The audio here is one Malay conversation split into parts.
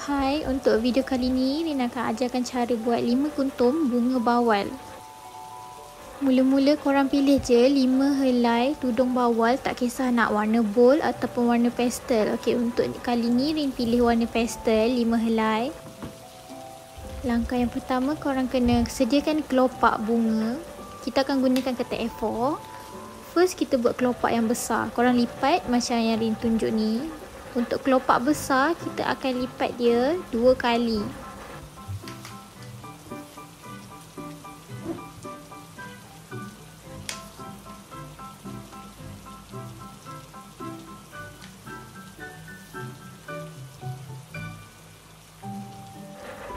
Hai, untuk video kali ni Rina akan ajarkan cara buat 5 kuntum bunga bawal. Mula-mula korang pilih je 5 helai tudung bawal, tak kisah nak warna bold ataupun warna pastel. Okey, untuk kali ni Rin pilih warna pastel 5 helai. Langkah yang pertama, korang kena sediakan kelopak bunga. Kita akan gunakan kertas A4. First, kita buat kelopak yang besar. Korang lipat macam yang Rin tunjuk ni. Untuk kelopak besar, kita akan lipat dia 2 kali.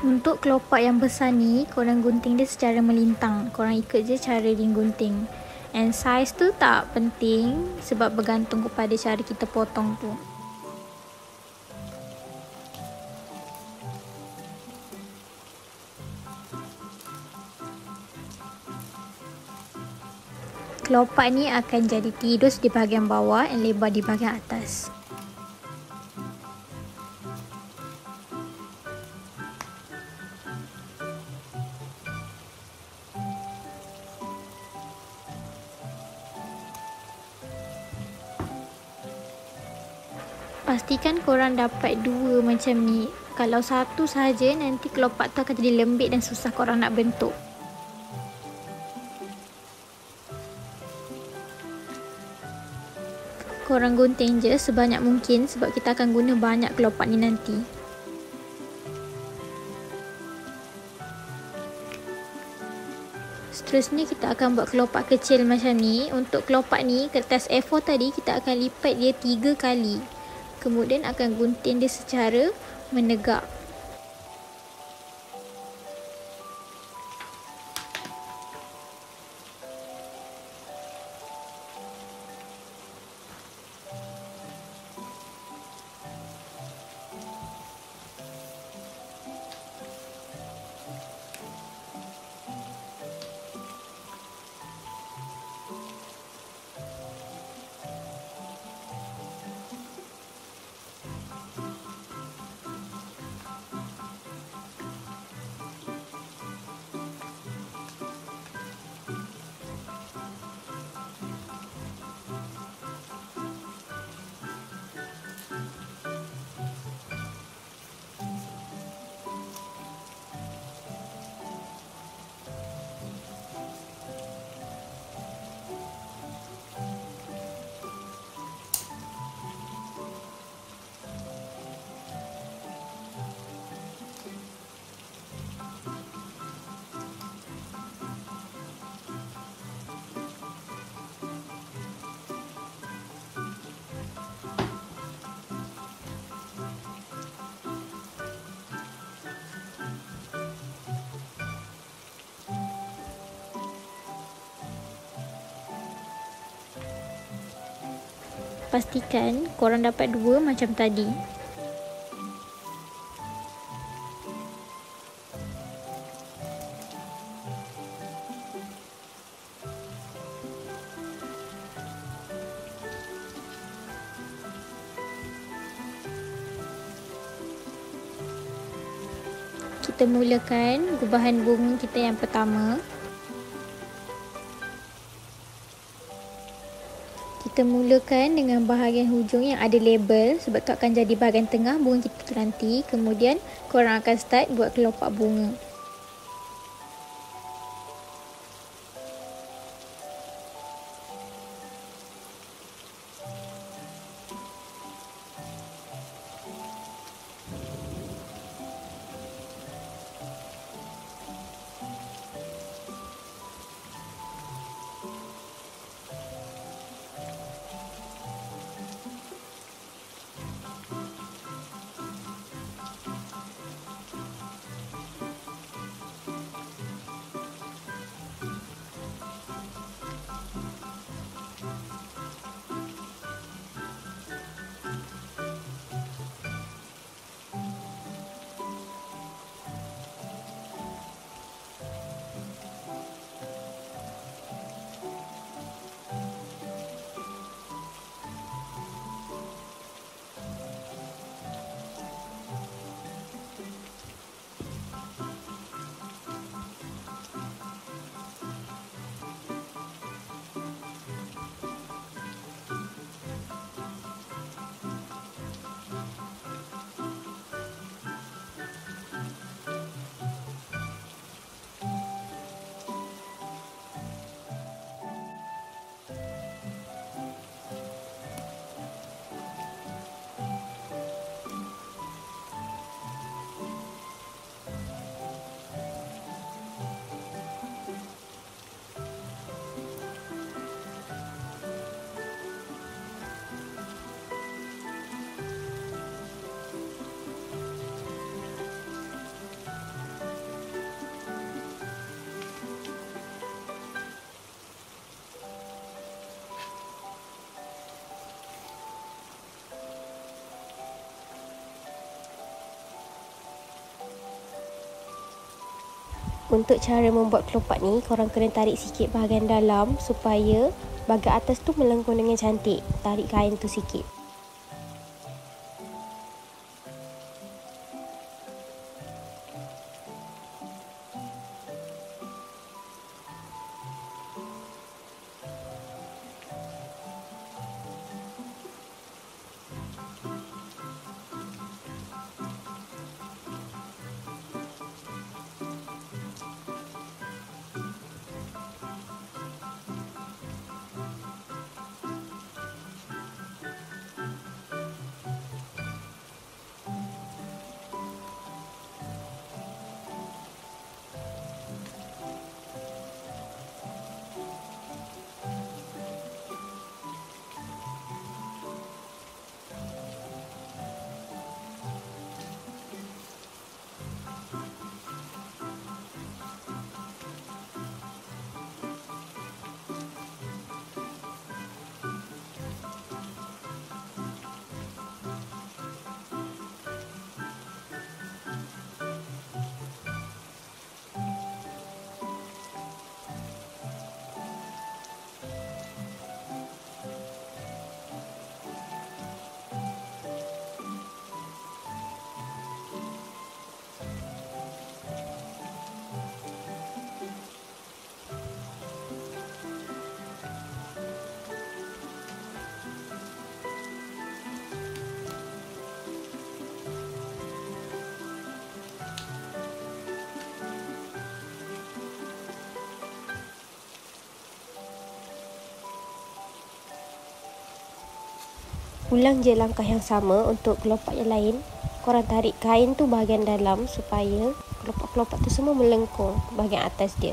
Untuk kelopak yang besar ni, korang gunting dia secara melintang. Korang ikut je cara Rin gunting. And size tu tak penting sebab bergantung kepada cara kita potong tu. Kelopak ni akan jadi tirus di bahagian bawah dan lebar di bahagian atas. Pastikan korang dapat 2 macam ni. Kalau satu saja, nanti kelopak tu akan jadi lembik dan susah korang nak bentuk. Korang gunting je sebanyak mungkin sebab kita akan guna banyak kelopak ni nanti. Seterusnya kita akan buat kelopak kecil macam ni. Untuk kelopak ni, kertas A4 tadi kita akan lipat dia 3 kali. Kemudian akan gunting dia secara menegak. Pastikan korang dapat 2 macam tadi. Kita mulakan gubahan bunga kita yang pertama. Kita mulakan dengan bahagian hujung yang ada label sebab tu akan jadi bahagian tengah bunga kita nanti. Kemudian korang akan start buat kelopak bunga. Untuk cara membuat kelopak ni, korang kena tarik sikit bahagian dalam supaya bahagian atas tu melengkung dengan cantik. Tarik kain tu sikit. Ulang je langkah yang sama untuk kelopak yang lain. Korang tarik kain tu bahagian dalam supaya kelopak-kelopak tu semua melengkung bahagian atas dia.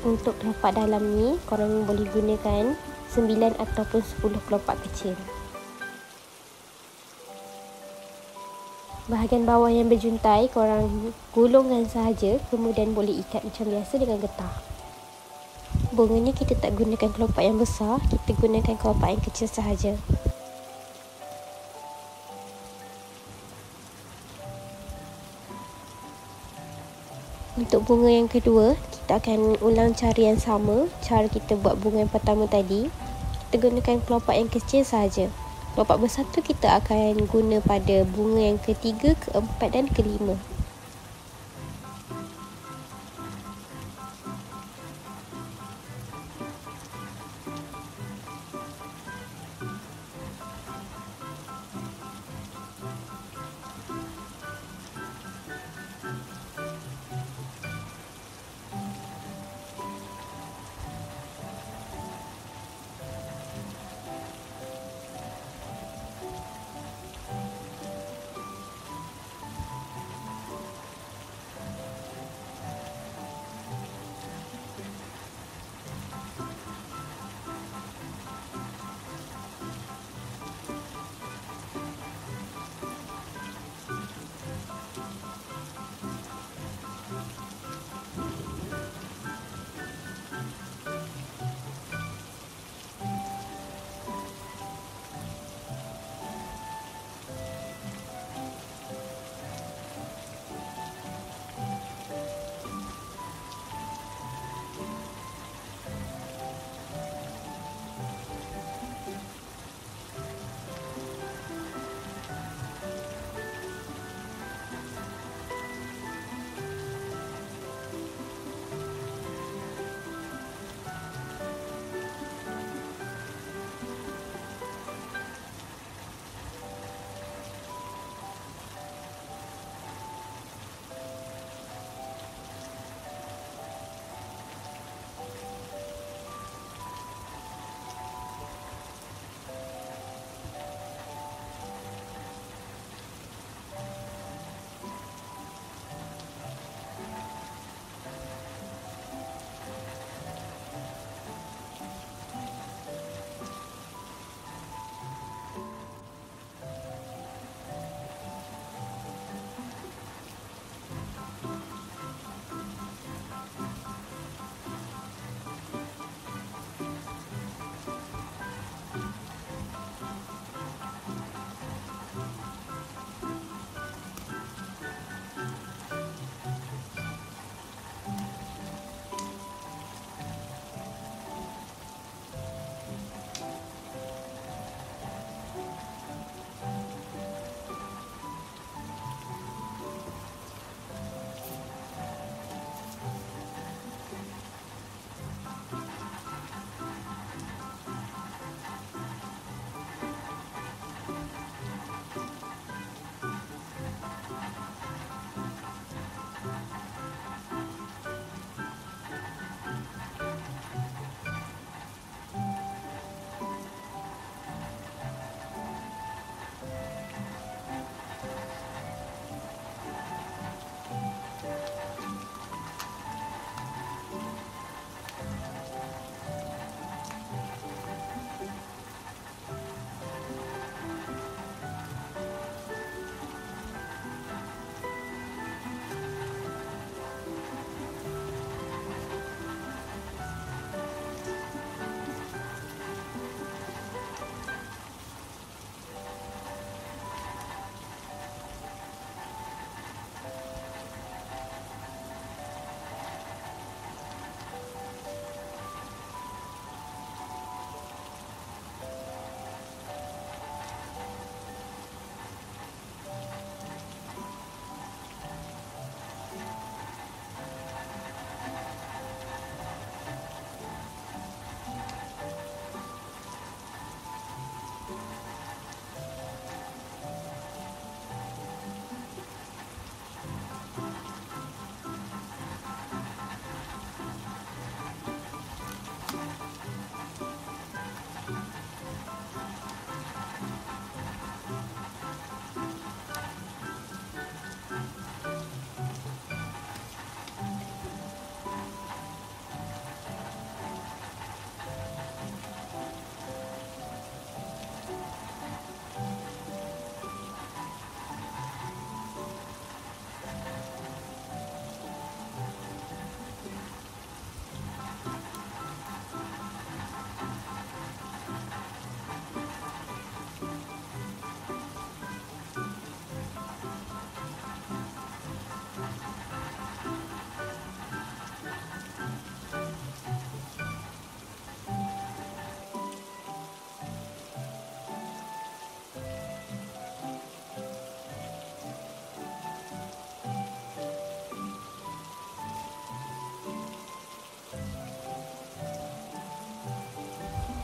Untuk kelopak dalam ni, korang boleh gunakan 9 ataupun 10 kelopak kecil. Bahagian bawah yang berjuntai, korang gulungkan sahaja, kemudian boleh ikat macam biasa dengan getah. Bunga ni kita tak gunakan kelopak yang besar, kita gunakan kelopak yang kecil sahaja. Untuk bunga yang kedua, kita akan ulang cara yang sama. Cara kita buat bunga yang pertama tadi, kita gunakan kelopak yang kecil sahaja. Kelopak besar tu kita akan guna pada bunga yang ketiga, keempat dan kelima.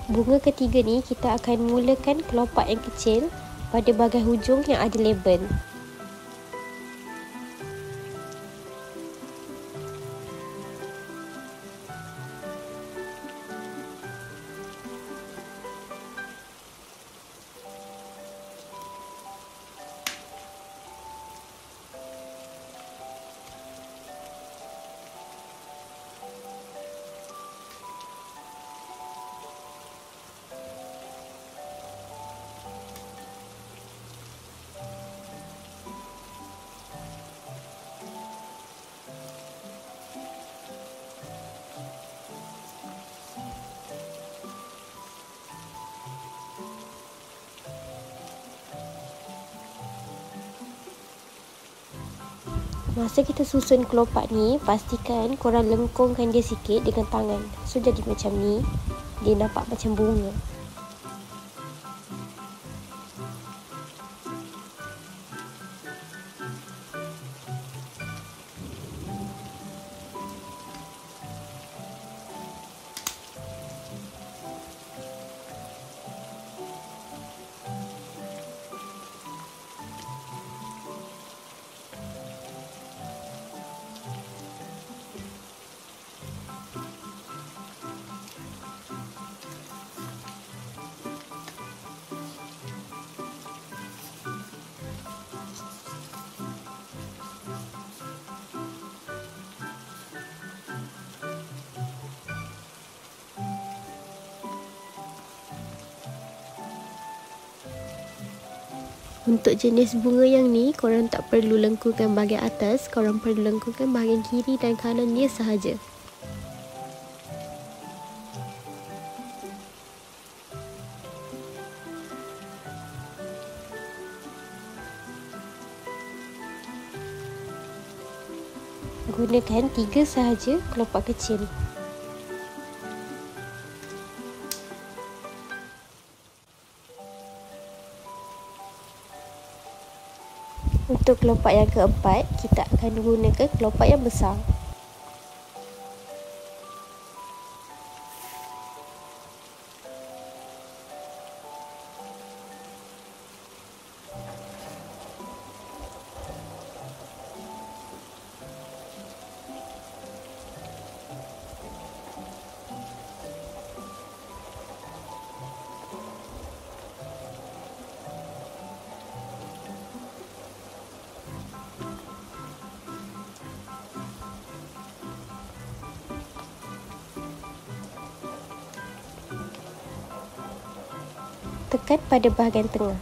Bunga ketiga ni kita akan mulakan kelopak yang kecil pada bahagian hujung yang ada label. Masa kita susun kelopak ni, pastikan korang lengkungkan dia sikit dengan tangan. So jadi macam ni, dia nampak macam bunga. Untuk jenis bunga yang ni, korang tak perlu lengkungkan bahagian atas, korang perlu lengkungkan bahagian kiri dan kanan dia sahaja. Gunakan 3 sahaja kelopak kecil. Untuk kelopak yang keempat, kita akan gunakan kelopak yang besar. Tekan pada bahagian tengah.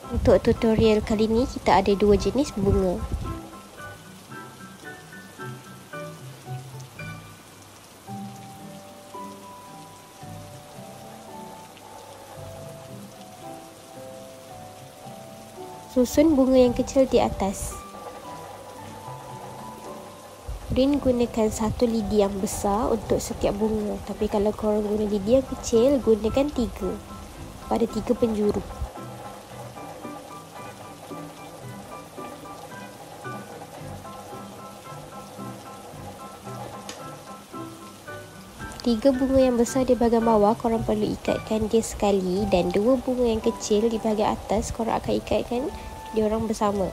Untuk tutorial kali ini kita ada dua jenis bunga. Susun bunga yang kecil di atas. Rin gunakan satu lidi yang besar untuk setiap bunga, tapi kalau korang guna lidi yang kecil, gunakan 3 pada 3 penjuru. Tiga bunga yang besar di bahagian bawah korang perlu ikatkan dia sekali, dan 2 bunga yang kecil di bahagian atas korang akan ikatkan diorang bersama.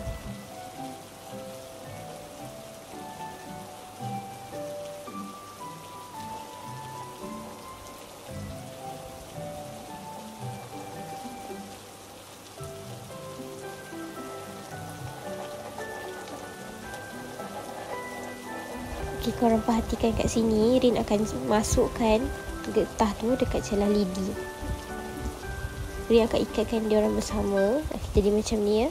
Okay, korang perhatikan kat sini, Rin akan masukkan getah tu dekat celah lidi. Rin akan ikatkan dia orang bersama. Jadi macam ni ya.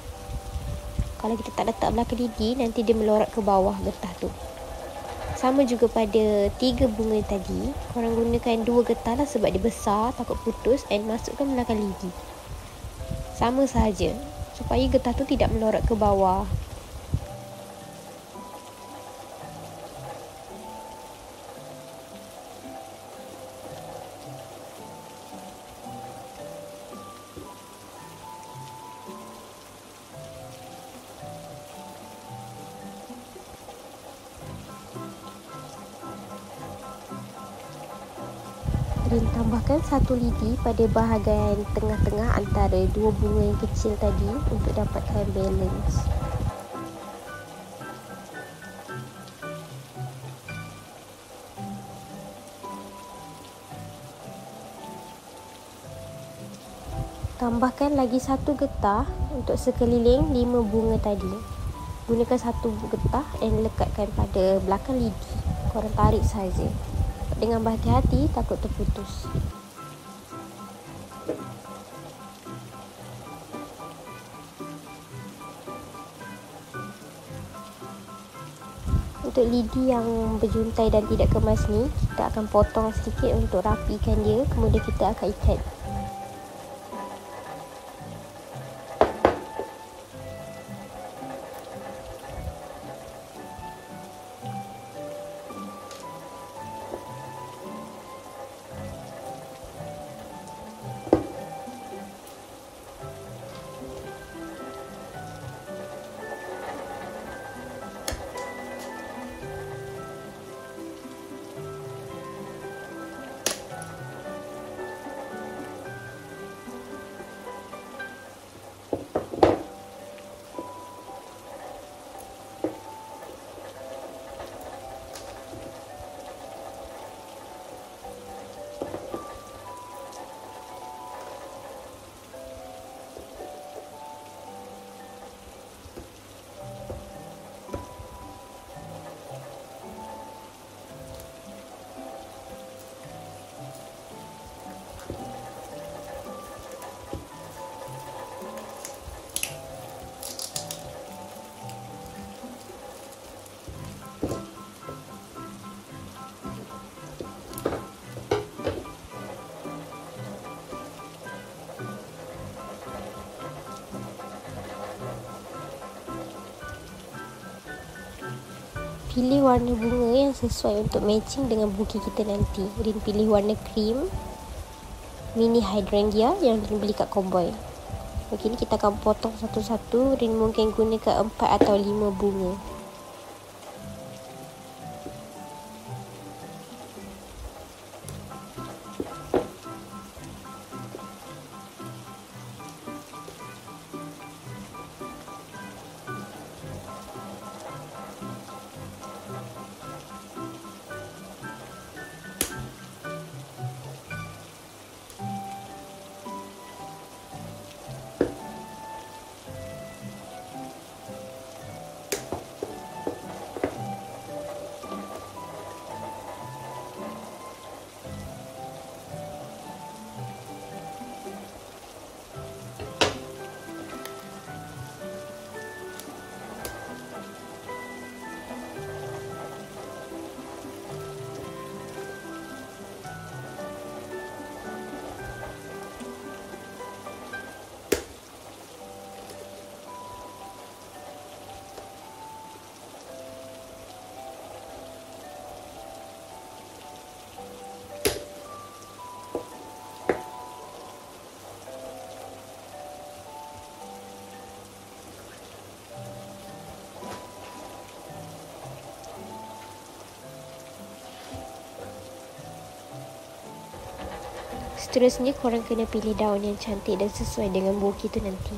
Kalau kita tak letak belakang lidi, nanti dia melorat ke bawah getah tu. Sama juga pada 3 bunga tadi, korang gunakan 2 getah lah sebab dia besar, takut putus, and masukkan belakang lidi. Sama sahaja, supaya getah tu tidak melorat ke bawah. Dan tambahkan satu lidi pada bahagian tengah-tengah antara 2 bunga yang kecil tadi untuk dapatkan balance. Tambahkan lagi satu getah untuk sekeliling 5 bunga tadi. Gunakan satu getah dan lekatkan pada belakang lidi. Korang tarik saja. Dengan berhati-hati, takut terputus. Untuk lidi yang berjuntai dan tidak kemas ni, kita akan potong sedikit untuk rapikan dia. Kemudian kita akan ikat. Pilih warna bunga yang sesuai untuk matching dengan bouquet kita nanti. Rin pilih warna cream mini hydrangea yang Rin beli kat Comboy. Okey, ni kita akan potong satu-satu. Rin mungkin gunakan 4 atau 5 bunga. Seterusnya korang kena pilih daun yang cantik dan sesuai dengan bowl kita nanti.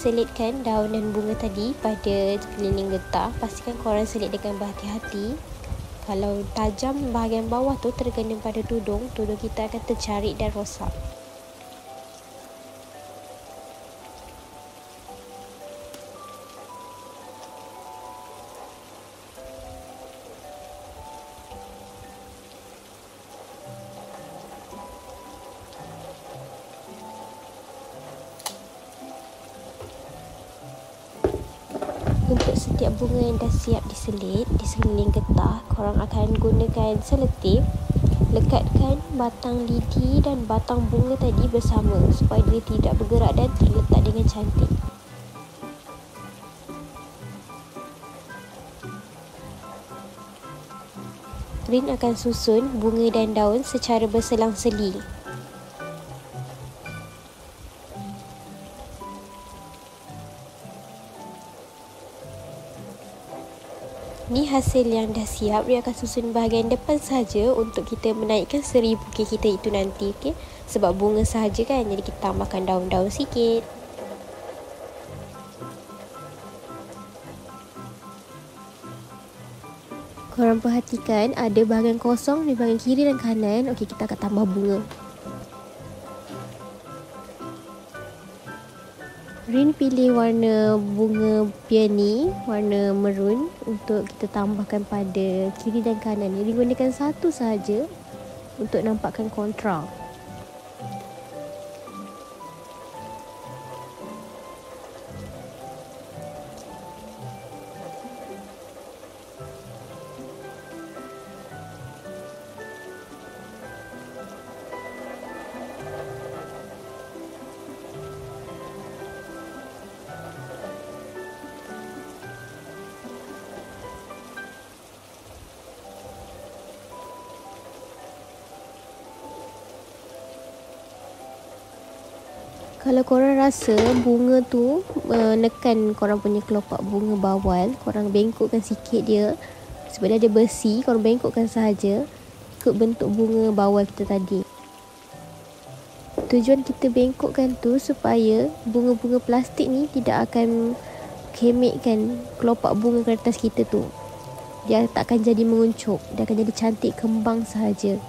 Selitkan daun dan bunga tadi pada sekeliling getah. Pastikan korang selit dengan berhati-hati. Kalau tajam bahagian bawah tu terkena pada tudung kita akan tercarik dan rosak. Untuk setiap bunga yang dah siap diselit di sekeliling getah, korang akan gunakan selotip. Lekatkan batang lidi dan batang bunga tadi bersama supaya dia tidak bergerak dan terletak dengan cantik. Rin akan susun bunga dan daun secara berselang-seli. Ni hasil yang dah siap. Dia akan susun bahagian depan saja untuk kita menaikkan seri bukit kita itu nanti, okey? Sebab bunga sahaja kan, jadi kita tambahkan daun-daun sikit. Korang perhatikan ada bahagian kosong di bahagian kiri dan kanan. Okey, kita akan tambah bunga. Rin pilih warna bunga peony, warna maroon untuk kita tambahkan pada kiri dan kanan. Rin gunakan satu sahaja untuk nampakkan kontra. Kalau korang rasa bunga tu menekan korang punya kelopak bunga bawal, korang bengkokkan sikit dia. Sebab dia ada besi, korang bengkokkan sahaja ikut bentuk bunga bawal kita tadi. Tujuan kita bengkokkan tu supaya bunga-bunga plastik ni tidak akan kemikkan kelopak bunga kertas kita tu. Dia tak akan jadi menguncup, dia akan jadi cantik kembang sahaja.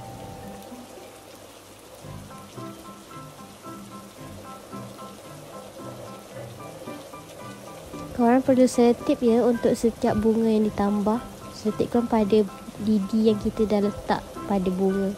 Korang perlu selotip ya untuk setiap bunga yang ditambah. Selotipkan pada lidi yang kita dah letak pada bunga.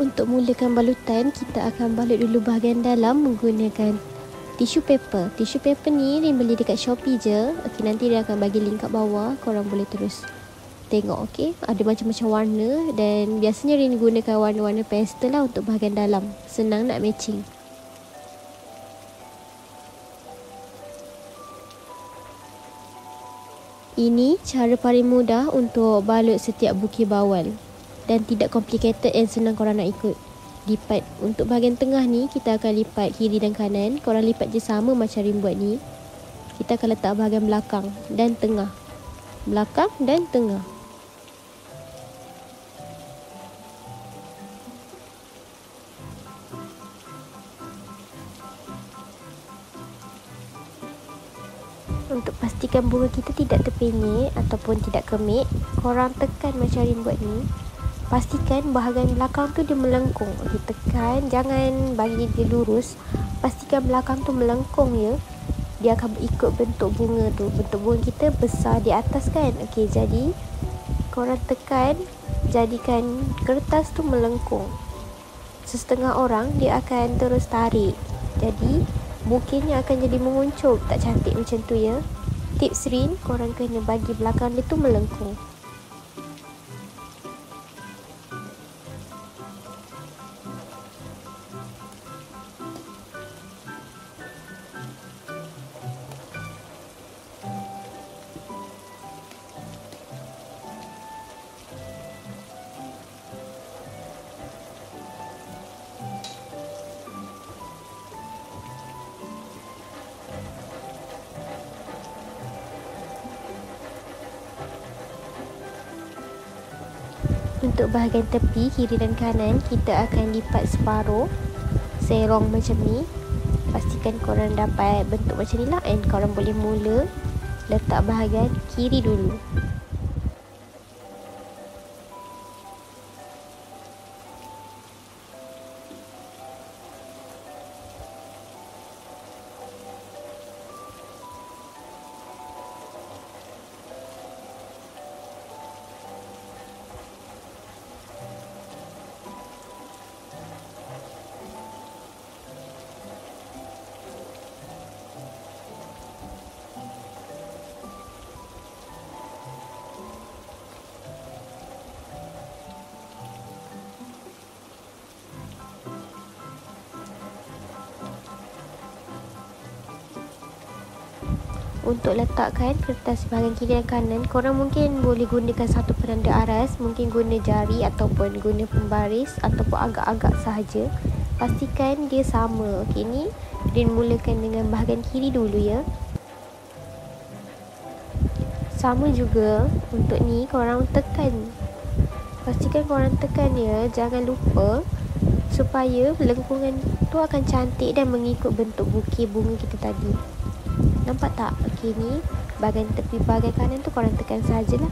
Untuk mulakan balutan, kita akan balut dulu bahagian dalam menggunakan tisu paper. Tisu paper ni beli dekat Shopee je. Okey, nanti dia akan bagi link kat bawah. Korang boleh terus tengok. Okey, ada macam-macam warna dan biasanya Rin gunakan warna-warna pastel lah untuk bahagian dalam. Senang nak matching. Ini cara paling mudah untuk balut setiap bukit bawal dan tidak complicated and senang korang nak ikut. Lipat. Untuk bahagian tengah ni, kita akan lipat kiri dan kanan. Korang lipat je sama macam Rin buat ni. Kita akan letak bahagian belakang dan tengah. Belakang dan tengah. Untuk pastikan bunga kita tidak terpenyek ataupun tidak kemik, korang tekan macam Rin buat ni. Pastikan bahagian belakang tu dia melengkung. Okey, tekan, jangan bagi dia lurus. Pastikan belakang tu melengkung ya. Dia akan ikut bentuk bunga tu. Bentuk bunga kita besar di atas kan. Okey, jadi korang tekan, jadikan kertas tu melengkung. Setengah orang dia akan terus tarik. Jadi bukitnya akan jadi menguncuk, tak cantik macam tu ya. Tips Rin, korang kena bagi belakang dia tu melengkung. Untuk bahagian tepi, kiri dan kanan, kita akan lipat separuh serong macam ni. Pastikan korang dapat bentuk macam ni lah. And korang boleh mula letak bahagian kiri dulu. Untuk letakkan kertas bahagian kiri dan kanan, korang mungkin boleh gunakan satu penanda aras, mungkin guna jari ataupun guna pembaris ataupun agak-agak sahaja. Pastikan dia sama. Okey, ni Rin mulakan dengan bahagian kiri dulu ya. Sama juga untuk ni, korang tekan. Pastikan korang tekan ya, jangan lupa supaya lengkungan tu akan cantik dan mengikut bentuk bukit bunga kita tadi. Nampak tak? Okey, ni bahagian tepi bahagian kanan tu korang tekan sajalah.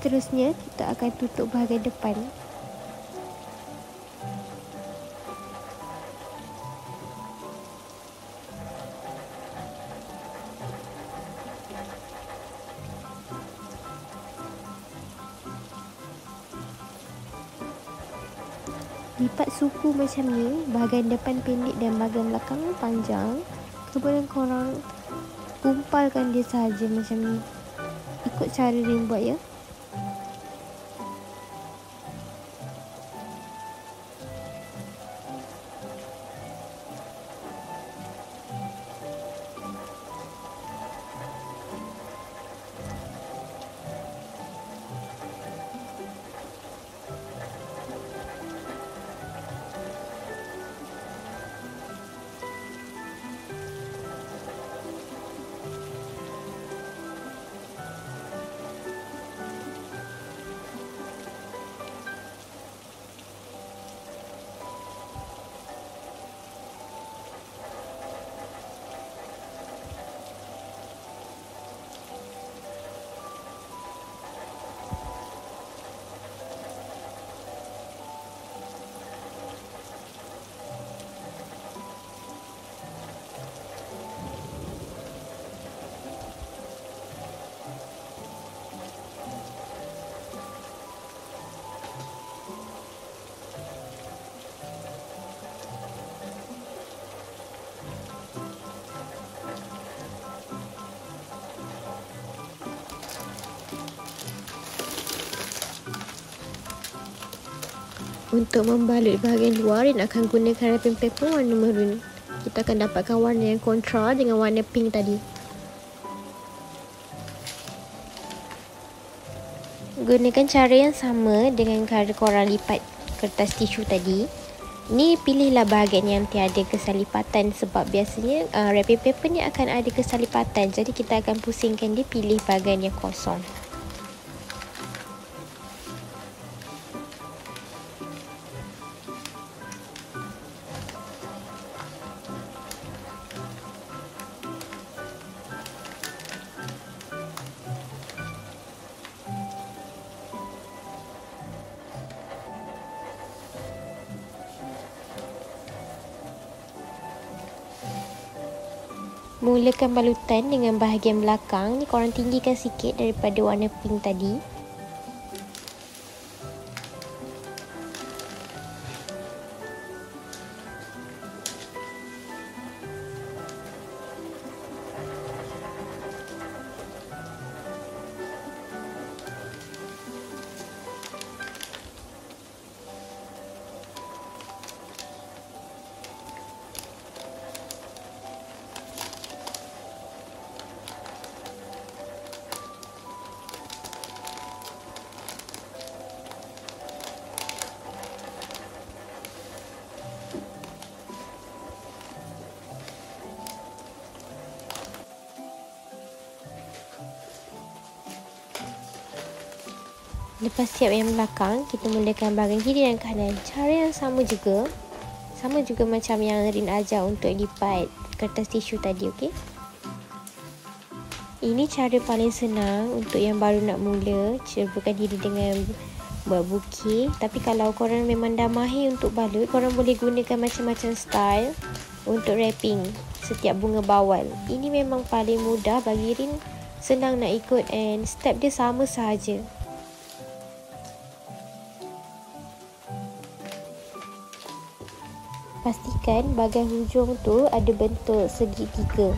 Seterusnya, kita akan tutup bahagian depan. Lipat suku macam ni, bahagian depan pendek dan bahagian belakang panjang. Kemudian korang gumpalkan dia saja macam ni. Ikut cara Rin buat ya. Untuk membalut bahagian luar, Rin akan gunakan wrapping paper warna maroon. Kita akan dapatkan warna yang kontra dengan warna pink tadi. Gunakan cara yang sama dengan cara korang lipat kertas tisu tadi. Ni pilihlah bahagian yang tiada kesalipatan, sebab biasanya wrapping paper ni akan ada kesalipatan. Jadi kita akan pusingkan dia, pilih bahagian yang kosong. Mulakan balutan dengan bahagian belakang ni, korang tinggikan sikit daripada warna pink tadi. Lepas siap yang belakang, kita mulakan bahagian kiri dan kanan. Cara yang sama juga macam yang Rin ajar untuk lipat kertas tisu tadi, okey? Ini cara paling senang untuk yang baru nak mula, cubakan diri dengan buat bukit. Tapi kalau korang memang dah mahir untuk balut, korang boleh gunakan macam-macam style untuk wrapping setiap bunga bawal. Ini memang paling mudah bagi Rin, senang nak ikut and step dia sama sahaja. Pastikan bahagian hujung tu ada bentuk segitiga.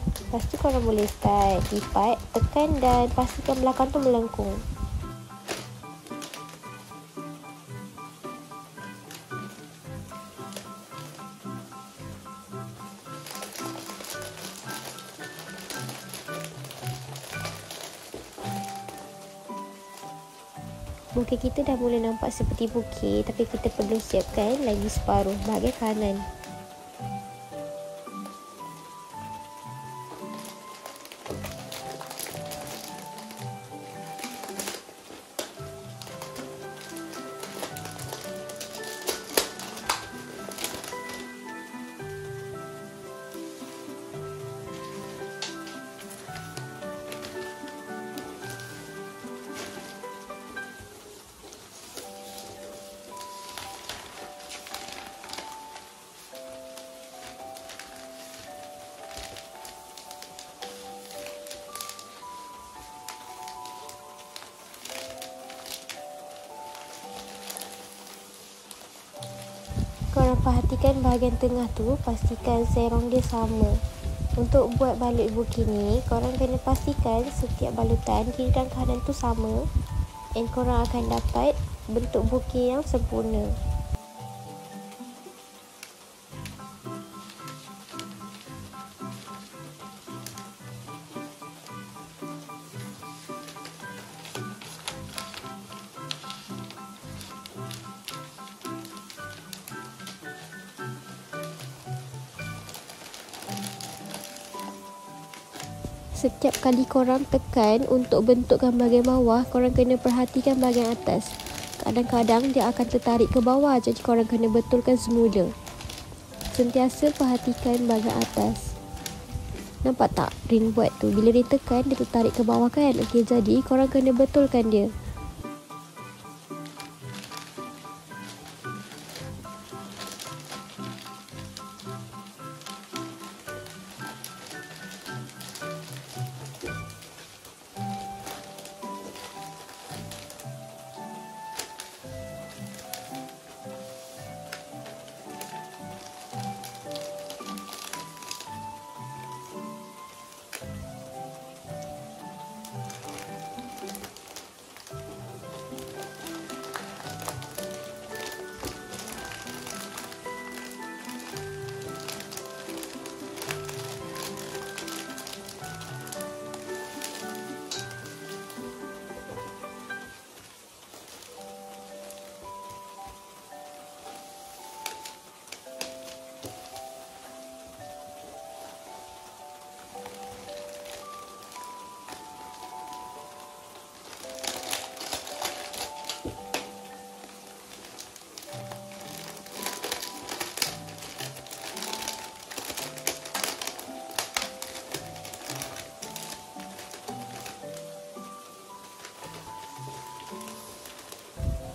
Lepas tu korang boleh start lipat, tekan dan pastikan belakang tu melengkung. Muka kita dah mula nampak seperti bukit, tapi kita perlu siapkan lagi separuh bahagian kanan. korang perhatikan bahagian tengah tu, pastikan serong dia sama. Untuk buat balut buki ni, korang kena pastikan setiap balutan kiri dan kanan tu sama, and korang akan dapat bentuk buki yang sempurna. Setiap kali korang tekan untuk bentukkan bahagian bawah, korang kena perhatikan bahagian atas. Kadang-kadang dia akan tertarik ke bawah, jadi korang kena betulkan semula. Sentiasa perhatikan bahagian atas. Nampak tak Rin buat tu? Bila dia tekan, dia tertarik ke bawah kan? Okey, jadi korang kena betulkan dia.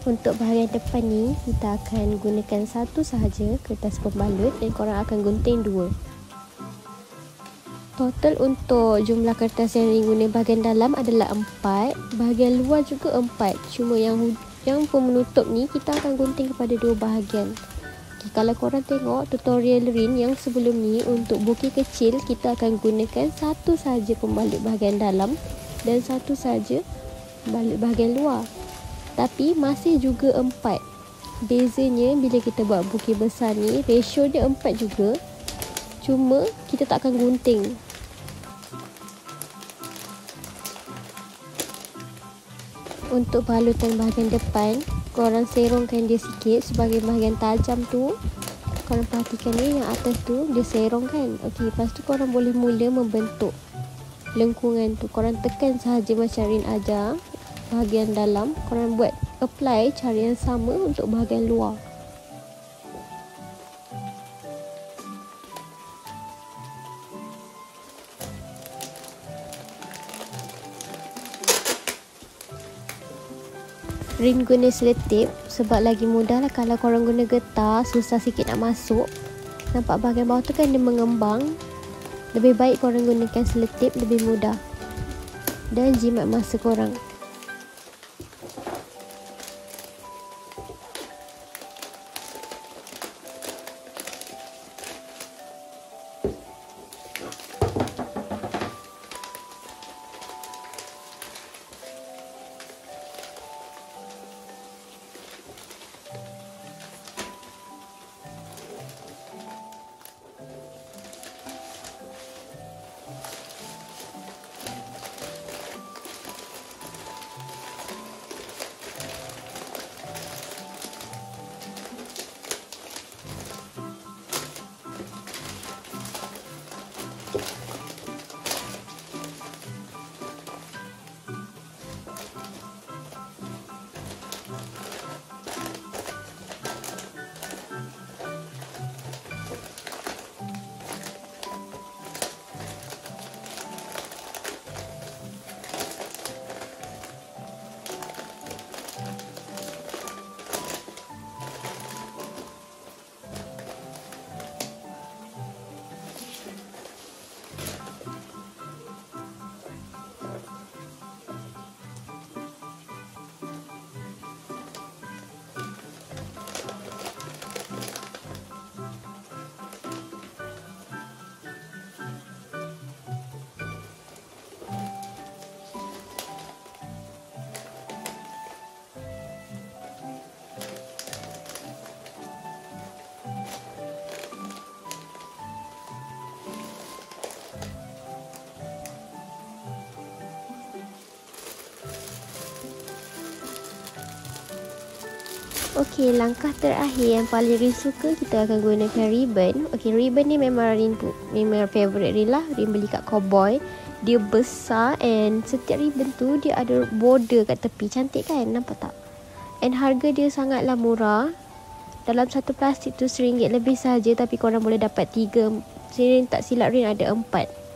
Untuk bahagian depan ni, kita akan gunakan satu sahaja kertas pembalut dan korang akan gunting dua. Total untuk jumlah kertas yang diguna bahagian dalam adalah 4, bahagian luar juga 4. Cuma yang pemenutup ni kita akan gunting kepada dua bahagian. Okay, kalau korang tengok tutorial Rin yang sebelum ni, untuk buki kecil kita akan gunakan satu sahaja pembalut bahagian dalam dan satu sahaja pembalut bahagian luar. Tapi masih juga 4. Bezanya bila kita buat buki besar ni, ratio dia 4 juga. Cuma kita tak akan gunting. Untuk balutan bahagian depan, korang serongkan dia sikit sebagai bahagian tajam tu. Korang perhatikan ni, yang atas tu dia serong kan. Okey, lepas tu korang boleh mula membentuk lengkungan tu. Korang tekan sahaja macam Rin ajar. Bahagian dalam, korang buat apply cara yang sama untuk bahagian luar. Rin guna seletip sebab lagi mudah lah. Kalau korang guna getah, susah sikit nak masuk. Nampak bahagian bawah tu kan dia mengembang. Lebih baik korang gunakan seletip, lebih mudah dan jimat masa korang. Okey, langkah terakhir yang paling Rin suka, kita akan gunakan ribbon. Okey, ribbon ni memang memang favourite Rin lah. Rin beli kat Cowboy. Dia besar and setiap ribbon tu dia ada border kat tepi. Cantik kan? Nampak tak? And harga dia sangatlah murah. Dalam satu plastik tu RM1 lebih saja, tapi korang boleh dapat 3. Rin tak silap Rin ada 4.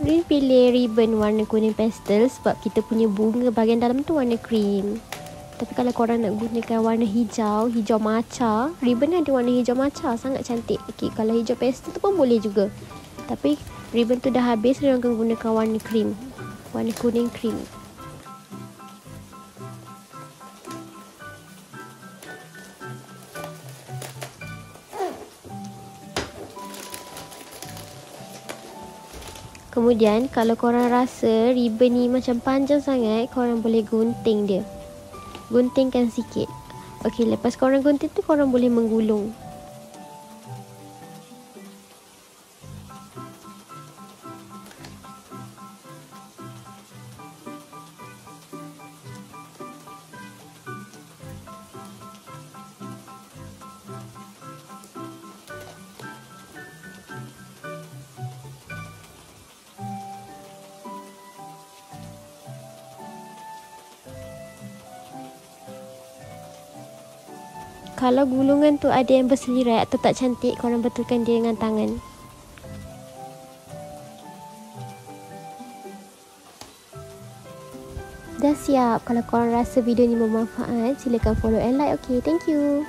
Rin pilih ribbon warna kuning pastel sebab kita punya bunga bahagian dalam tu warna cream. Tapi kalau korang nak gunakan warna hijau matcha, ribbon ada warna hijau matcha, sangat cantik. Okey, kalau hijau pastel tu pun boleh juga. Tapi ribbon tu dah habis, Rin akan gunakan warna cream, warna kuning cream. Kemudian kalau korang rasa ribbon ni macam panjang sangat, korang boleh gunting dia. Guntingkan sikit. Okey, lepas korang gunting tu, korang boleh menggulung. Kalau gulungan tu ada yang berselirat atau tak cantik, korang betulkan dia dengan tangan. Dah siap. Kalau korang rasa video ni bermanfaat, silakan follow and like. Okay, thank you.